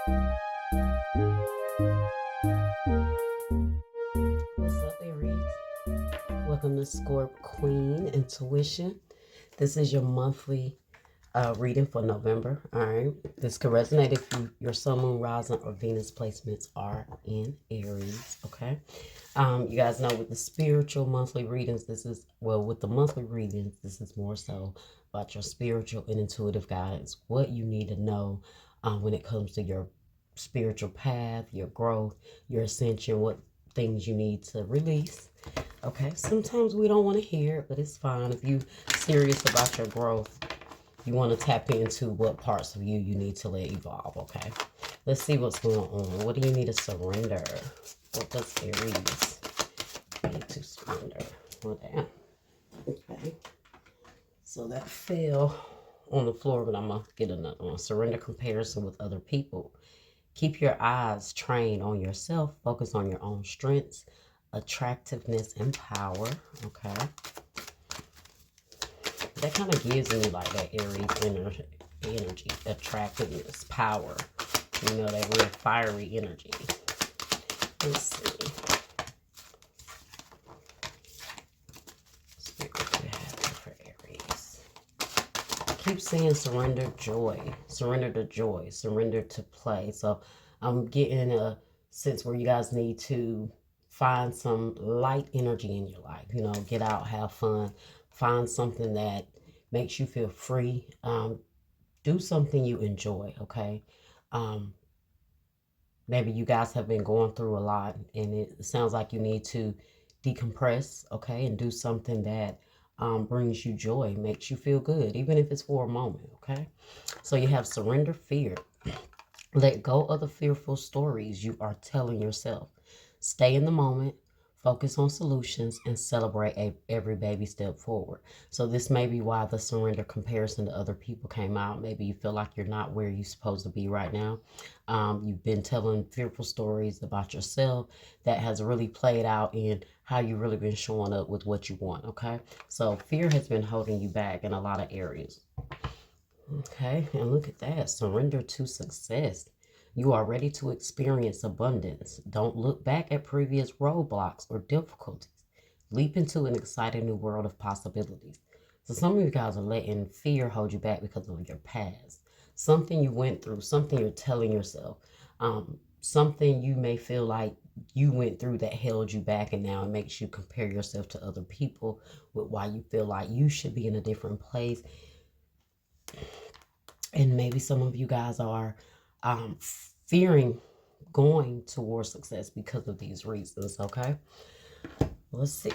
What's up, Aries? Welcome to Scorp Queen Intuition. This is your monthly reading for November. All right. This could resonate if your sun, moon, rising, or Venus placements are in Aries. Okay. You guys know with the spiritual monthly readings, with the monthly readings, this is more so about your spiritual and intuitive guidance, what you need to know when it comes to your spiritual path, your growth, your ascension, what things you need to release. Okay, sometimes we don't want to hear it, but it's fine. If you're serious about your growth, you want to tap into what parts of you need to let evolve. Okay, let's see what's going on. What do you need to surrender? What does Aries need to surrender? Well, damn. Okay, so that fell on the floor, but I'm going to get another one. Surrender comparison with other people. Keep your eyes trained on yourself. Focus on your own strengths, attractiveness, and power. Okay. That kind of gives me like that Aries energy, attractiveness, power. You know, that real fiery energy. Let's see. What we have for Aries. Keep saying surrender joy, surrender to joy, surrender to play. So I'm getting a sense where you guys need to find some light energy in your life. You know, get out, have fun, find something that makes you feel free. Do something you enjoy, okay? Maybe you guys have been going through a lot and it sounds like you need to decompress, okay? And do something that brings you joy, makes you feel good, even if it's for a moment, okay? So you have surrender fear. Let go of the fearful stories you are telling yourself. Stay in the moment, focus on solutions, and celebrate every baby step forward. So this may be why the surrender comparison to other people came out. Maybe you feel like you're not where you're supposed to be right now. You've been telling fearful stories about yourself that has really played out in how you've really been showing up with what you want, okay? So fear has been holding you back in a lot of areas. Okay, and look at that. Surrender to success. You are ready to experience abundance. Don't look back at previous roadblocks or difficulties. Leap into an exciting new world of possibilities. So some of you guys are letting fear hold you back because of your past. Something you went through, something you're telling yourself, something you may feel like you went through that held you back, and now it makes you compare yourself to other people with why you feel like you should be in a different place. And maybe some of you guys are fearing going towards success because of these reasons, okay? Let's see.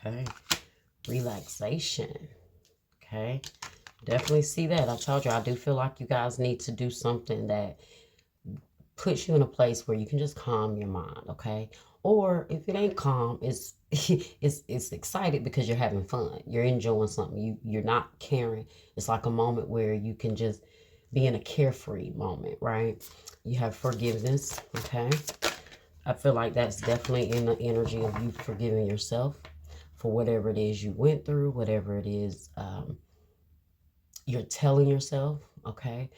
Okay. Relaxation. Okay. Definitely see that. I told you, I do feel like you guys need to do something that puts you in a place where you can just calm your mind, okay? Or if it ain't calm, it's it's excited because you're having fun. You're enjoying something. You're not caring. It's like a moment where you can just be in a carefree moment, right? You have forgiveness, okay? I feel like that's definitely in the energy of you forgiving yourself for whatever it is you went through, whatever it is you're telling yourself, okay?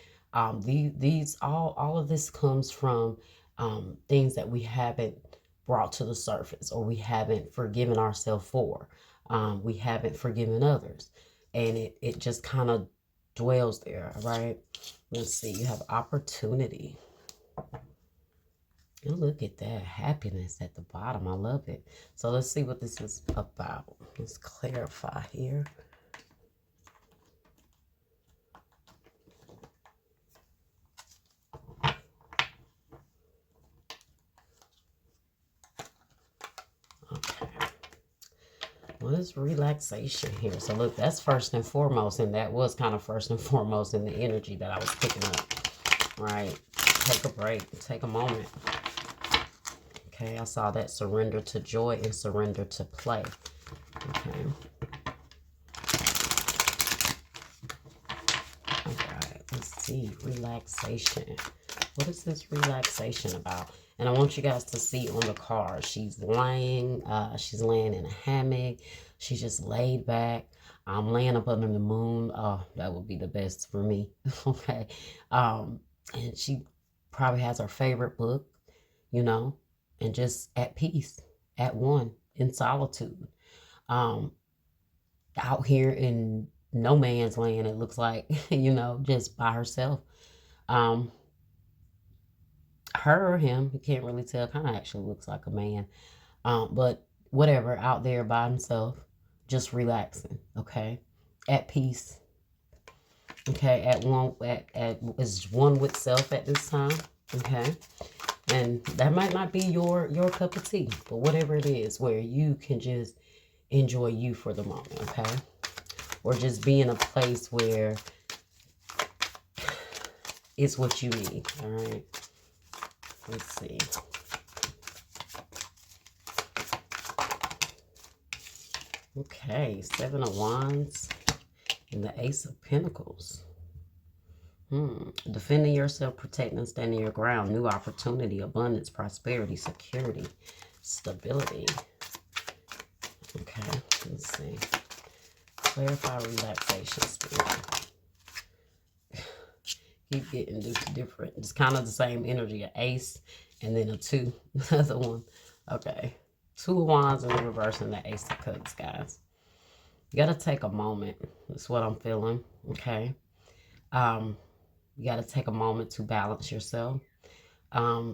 These all of this comes from things that we haven't brought to the surface, or we haven't forgiven ourselves for. We haven't forgiven others, and it just kind of dwells there, right? Let's see. You have opportunity. And look at that happiness at the bottom. I love it. So let's see what this is about. Let's clarify here. What is relaxation here? So look, that's first and foremost, and that was kind of first and foremost in the energy that I was picking up, right? Take a break, take a moment. Okay, I saw that surrender to joy and surrender to play. Okay. All right, let's see, relaxation. What is this relaxation about? And I want you guys to see on the card, she's laying in a hammock. She's just laid back. I'm laying up under the moon. Oh, that would be the best for me. Okay. And she probably has her favorite book, you know, and just at peace, at one, in solitude. Um, Out here in no man's land, it looks like, just by herself. Um, Her or him, you can't really tell, kind of actually looks like a man. But whatever, out there by himself, just relaxing, okay? At peace, okay? At is one with self at this time, okay? And that might not be your cup of tea, but whatever it is, where you can just enjoy you for the moment, okay? Or just be in a place where it's what you need, all right? Let's see. Okay, Seven of Wands and the Ace of Pentacles. Defending yourself, protecting, standing your ground, new opportunity, abundance, prosperity, security, stability. Okay, let's see. Clarify relaxation, spirit. Keep getting this different. It's kind of the same energy, an ace and then a two, another one. Okay. Two of Wands in the reverse and the Ace of Cups, guys. You got to take a moment. That's what I'm feeling, okay? You got to take a moment to balance yourself.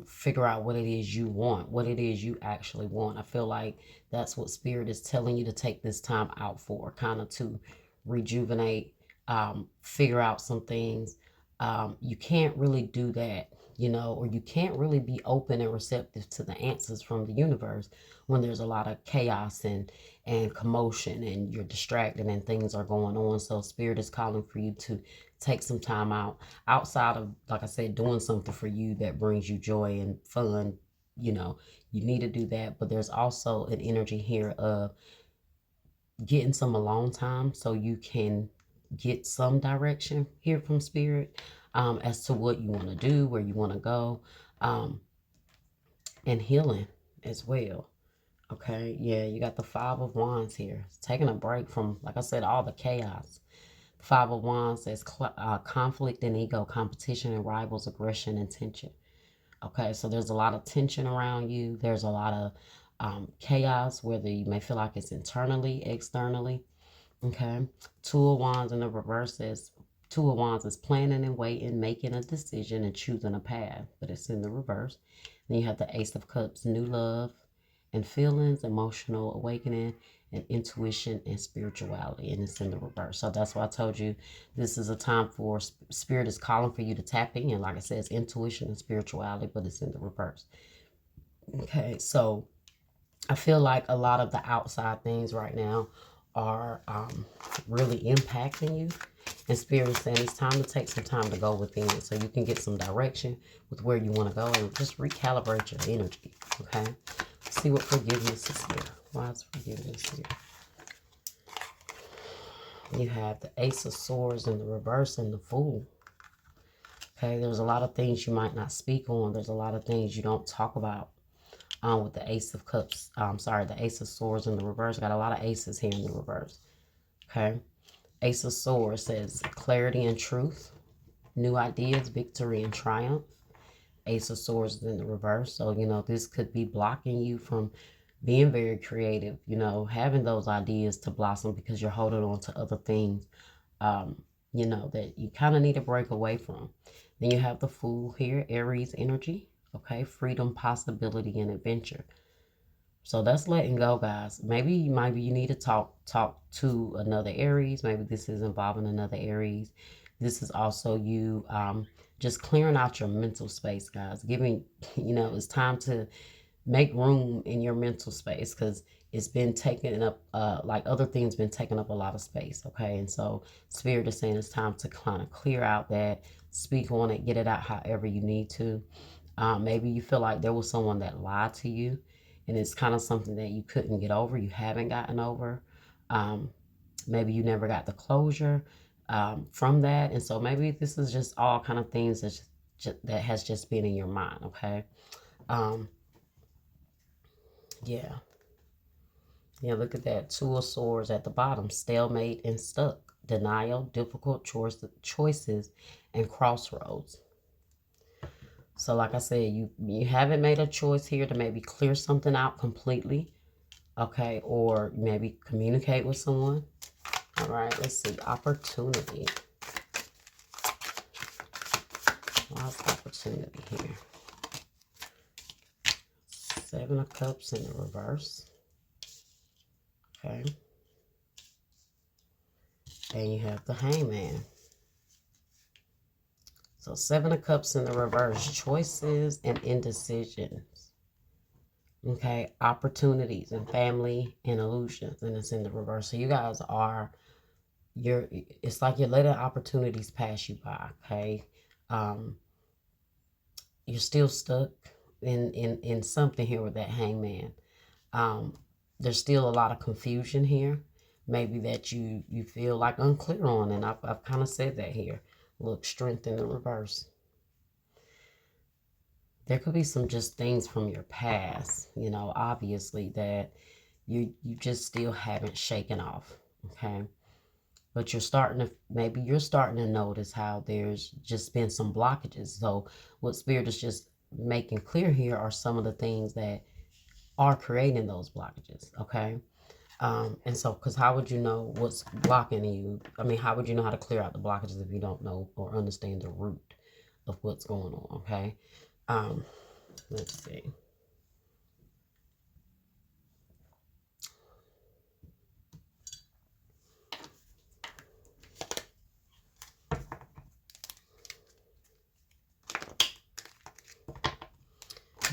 Figure out what it is you want, what it is you actually want. I feel like that's what Spirit is telling you to take this time out for, kind of to rejuvenate, figure out some things. You can't really do that, or you can't really be open and receptive to the answers from the universe when there's a lot of chaos and commotion and you're distracted and things are going on. So Spirit is calling for you to take some time out outside of, like I said, doing something for you that brings you joy and fun. You need to do that, but there's also an energy here of getting some alone time so you can get some direction here from Spirit, as to what you want to do, where you want to go, and healing as well. Okay, yeah, you got the Five of Wands here. It's taking a break from, like I said, all the chaos. Five of Wands says conflict and ego, competition and rivals, aggression and tension. Okay, so there's a lot of tension around you. There's a lot of chaos, whether you may feel like it's internally, externally. Okay, Two of Wands in the reverse says Two of Wands is planning and waiting, making a decision and choosing a path, but it's in the reverse. Then you have the Ace of Cups, new love and feelings, emotional awakening, and intuition and spirituality, and it's in the reverse. So that's why I told you this is a time for Spirit is calling for you to tap in. Like I said, it's intuition and spirituality, but it's in the reverse. Okay, so I feel like a lot of the outside things right now are really impacting you. And Spirit is saying it's time to take some time to go within so you can get some direction with where you want to go and just recalibrate your energy. Okay? Let's see what forgiveness is here. Why is forgiveness here? You have the Ace of Swords in the reverse and the Fool. Okay, there's a lot of things you might not speak on. There's a lot of things you don't talk about. With the Ace of Cups, the Ace of Swords in the reverse. Got a lot of aces here in the reverse. Okay. Ace of Swords says clarity and truth, new ideas, victory and triumph. Ace of Swords is in the reverse. So, this could be blocking you from being very creative, having those ideas to blossom because you're holding on to other things, that you kind of need to break away from. Then you have the Fool here, Aries energy. Okay, freedom, possibility, and adventure. So that's letting go, guys. Maybe you need to talk to another Aries. Maybe this is involving another Aries. This is also you just clearing out your mental space, guys. Giving, it's time to make room in your mental space because it's been taking up, like other things been taking up a lot of space, okay? And so Spirit is saying it's time to kind of clear out that, speak on it, get it out however you need to. Maybe you feel like there was someone that lied to you and it's kind of something that you couldn't get over, you haven't gotten over. Maybe you never got the closure from that. And so maybe this is just all kind of things that's that has just been in your mind, okay? Yeah. Yeah, look at that. Two of Swords at the bottom. Stalemate and stuck. Denial, difficult choices, and crossroads. So like I said, you haven't made a choice here to maybe clear something out completely, okay? Or maybe communicate with someone. All right, let's see. Opportunity. Lots of opportunity here. Seven of Cups in the reverse. Okay. And you have the Hangman. So Seven of Cups in the reverse. Choices and indecisions. Okay. Opportunities and family and illusions. And it's in the reverse. So you guys are, it's like you're letting opportunities pass you by. Okay. You're still stuck in something here with that Hangman. There's still a lot of confusion here. Maybe that you feel like unclear on, and I've kind of said that here. Look, Strength in the reverse. There could be some just things from your past, you know, obviously that you just still haven't shaken off, okay? But maybe you're starting to notice how there's just been some blockages. So what Spirit is just making clear here are some of the things that are creating those blockages, okay? And so, because how would you know what's blocking you? I mean, how would you know how to clear out the blockages if you don't know or understand the root of what's going on, okay? Let's see.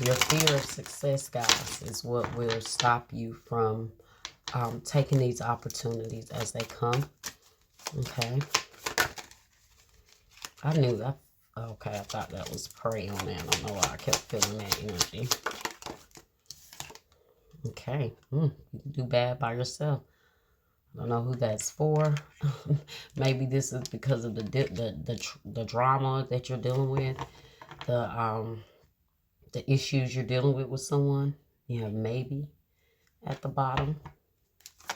Your fear of success, guys, is what will stop you from taking these opportunities as they come. Okay. Okay, I thought that was prey on that. I don't know why I kept feeling that energy. Okay. You can do bad by yourself. I don't know who that's for. Maybe this is because of the drama that you're dealing with. The issues you're dealing with someone. You have maybe at the bottom. Let's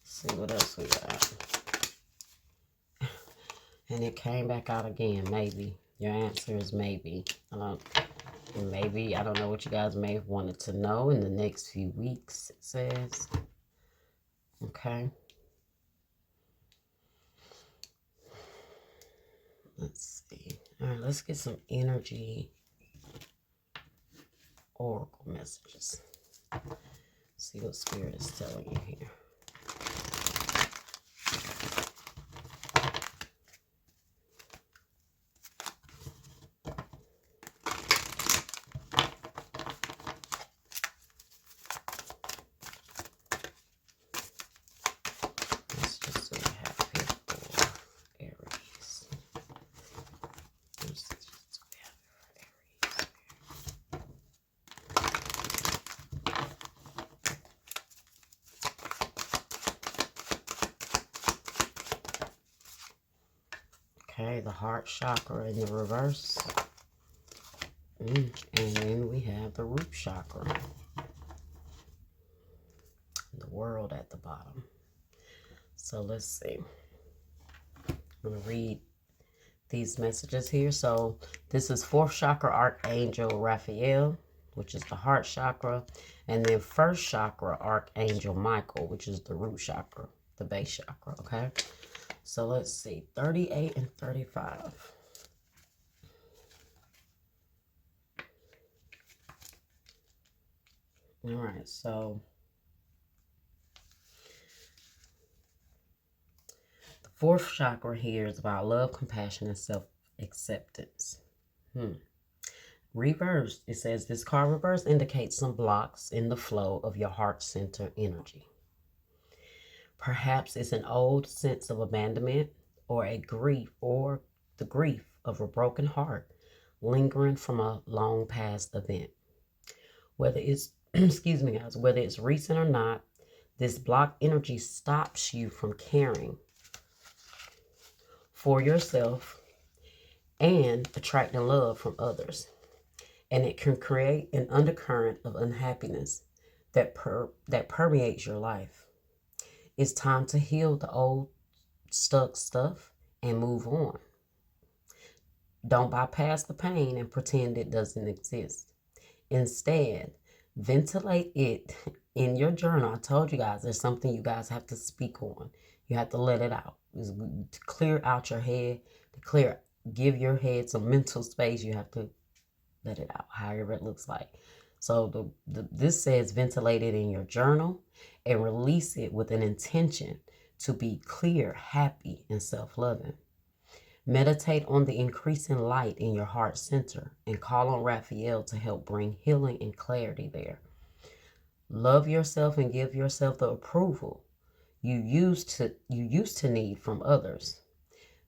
see what else we got. And it came back out again, maybe. Your answer is maybe. Maybe, I don't know what you guys may have wanted to know in the next few weeks, it says. Okay. Let's see. All right, let's get some energy oracle messages. See what Spirit is telling you here. Let's just see what we have here for Aries. Let's see what we have for Aries. Okay, the heart chakra in the reverse. And then we have the root chakra. The world at the bottom. So let's see. I'm going to read these messages here. So this is 4th chakra Archangel Raphael, which is the heart chakra. And then 1st chakra Archangel Michael, which is the root chakra, the base chakra, okay? So let's see, 38 and 35. All right, so the 4th chakra here is about love, compassion, and self-acceptance. Reversed, it says this card reverse indicates some blocks in the flow of your heart center energy. Perhaps it's an old sense of abandonment or the grief of a broken heart lingering from a long past event. Whether it's, excuse me guys, whether it's recent or not, this blocked energy stops you from caring for yourself and attracting love from others. And it can create an undercurrent of unhappiness that permeates your life. It's time to heal the old stuck stuff and move on. Don't bypass the pain and pretend it doesn't exist. Instead, ventilate it in your journal. I told you guys there's something you guys have to speak on. You have to let it out. It's to clear out your head, give your head some mental space. You have to let it out, however it looks like. So this says ventilate it in your journal and release it with an intention to be clear, happy, and self-loving. Meditate on the increasing light in your heart center and call on Raphael to help bring healing and clarity there. Love yourself and give yourself the approval you used to need from others.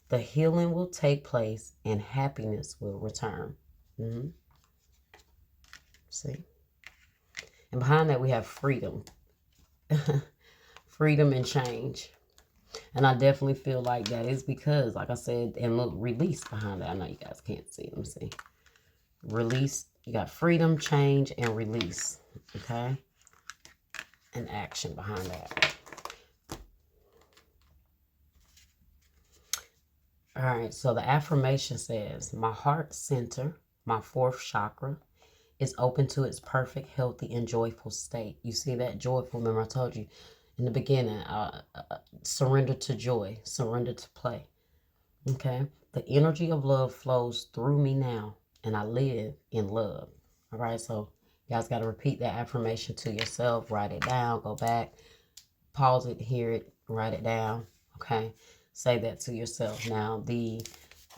The healing will take place and happiness will return. See? And behind that we have freedom. Freedom and change. And I definitely feel like that is because, like I said, and look, release behind that. I know you guys can't see. Let me see. Release. You got freedom, change, and release. Okay? And action behind that. All right. So the affirmation says, my heart center, my fourth chakra, is open to its perfect, healthy, and joyful state. You see that joyful? Remember I told you in the beginning, surrender to joy, surrender to play. Okay? The energy of love flows through me now, and I live in love. All right? So you guys got to repeat that affirmation to yourself. Write it down. Go back. Pause it. Hear it. Write it down. Okay? Say that to yourself. Now, the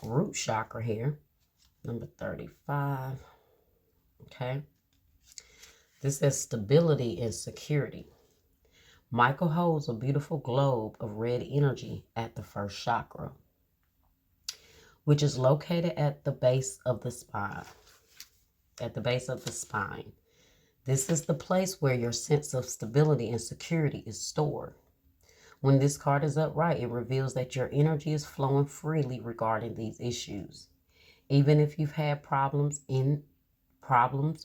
root chakra here, number 35. Okay? This says stability and security. Michael holds a beautiful globe of red energy at the first chakra, which is located at the base of the spine. At the base of the spine. This is the place where your sense of stability and security is stored. When this card is upright, it reveals that your energy is flowing freely regarding these issues. Even if you've had problems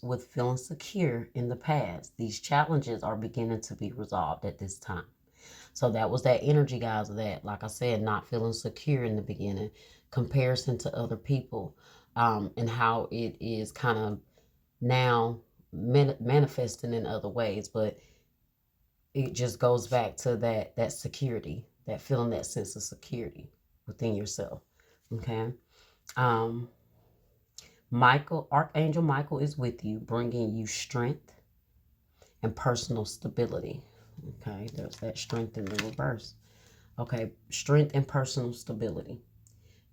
with feeling secure in the past, these challenges are beginning to be resolved at this time. So that was that energy, guys, that, like I said, not feeling secure in the beginning, comparison to other people, and how it is kind of now manifesting in other ways. But it just goes back to that security, that feeling, that sense of security within yourself. Okay. Archangel Michael is with you, bringing you strength and personal stability. Okay, there's that strength in the reverse. Okay, strength and personal stability.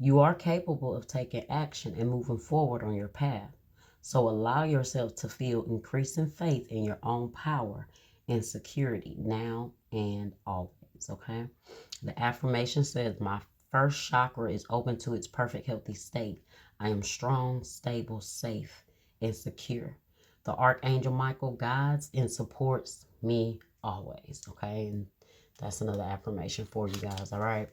You are capable of taking action and moving forward on your path. So allow yourself to feel increasing faith in your own power and security now and always. Okay, the affirmation says, my first chakra is open to its perfect healthy state. I am strong, stable, safe, and secure. The Archangel Michael guides and supports me always. Okay, and that's another affirmation for you guys. All right.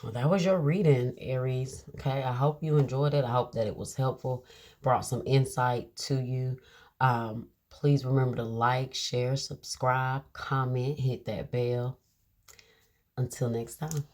Well, that was your reading, Aries. Okay, I hope you enjoyed it. I hope that it was helpful, brought some insight to you. Please remember to like, share, subscribe, comment, hit that bell. Until next time.